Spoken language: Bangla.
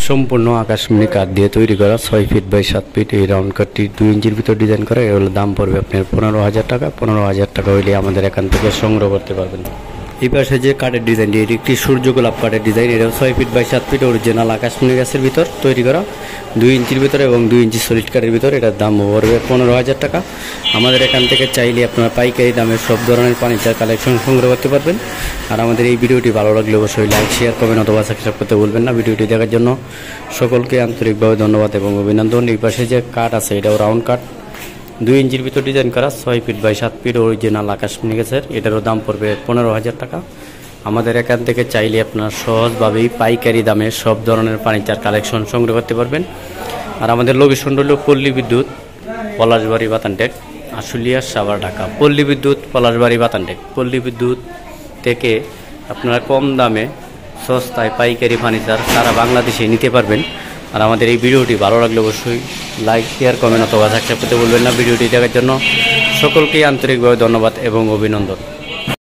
সম্পূর্ণ আকাশমণি কাঠ দিয়ে তৈরি করা 6 ফিট বাই 7 ফিট এই রাউন্ড কাঠটি 2 ইঞ্চির ভিতর ডিজাইন করা। এর দাম পড়বে আপনার 15,000 টাকা। 15,000 টাকা হইলে আমাদের এখান থেকে সংগ্রহ করতে পারবেন। এই পাশে যে কাঠের ডিজাইনটি, এটি একটি সূর্য গোলাপ কাঠের ডিজাইন। এটাও 6 ফিট বাই 7 ফিট অরিজিনাল আকাশমণি গাছের ভিতর তৈরি করা, 2 ইঞ্চির ভিতর এবং 2 ইঞ্চি সলিড কাঠের ভিতর। এটার দাম পড়বে 15,000 টাকা। আমাদের এখান থেকে চাইলে আপনারা পাইকারি দামে সব ধরনের ফার্নিচার কালেকশন সংগ্রহ করতে পারবেন। আর আমাদের এই ভিডিওটি ভালো লাগলে অবশ্যই লাইক, শেয়ার, কমেন্ট অথবা সাবস্ক্রাইব করতে ভুলবেন না। ভিডিওটি দেখার জন্য সকলকে আন্তরিকভাবে ধন্যবাদ এবং অভিনন্দন। এই পাশে যে কাঠ আছে, এটাও রাউন্ড কাঠ, 2 ইঞ্চির ভিতর ডিজাইন করা, 6 ফিট বাই 7 ফিট অরিজিনাল আকাশমণি গাছের। এটারও দাম পড়বে 15,000 টাকা। আমাদের এখান থেকে চাইলে আপনারা সহজভাবেই পাইকারি দামে সব ধরনের ফার্নিচার কালেকশন সংগ্রহ করতে পারবেন। আর আমাদের লোকেশন হল পল্লী বিদ্যুৎ, পলাশবাড়ি, বাতানটেক, আশুলিয়া, সাভার, ঢাকা। পল্লী বিদ্যুৎ, পলাশবাড়ি, বাতানটেক। পল্লী বিদ্যুৎ থেকে আপনারা কম দামে সস্তায় পাইকারি ফার্নিচার সারা বাংলাদেশে নিতে পারবেন। আর আমাদের এই ভিডিওটি ভালো লাগলে অবশ্যই লাইক, শেয়ার, কমেন্ট অথবা সাবস্ক্রাইব করতে ভুলবেন না। ভিডিওটি দেখার জন্য সকলকেই আন্তরিকভাবে ধন্যবাদ এবং অভিনন্দন।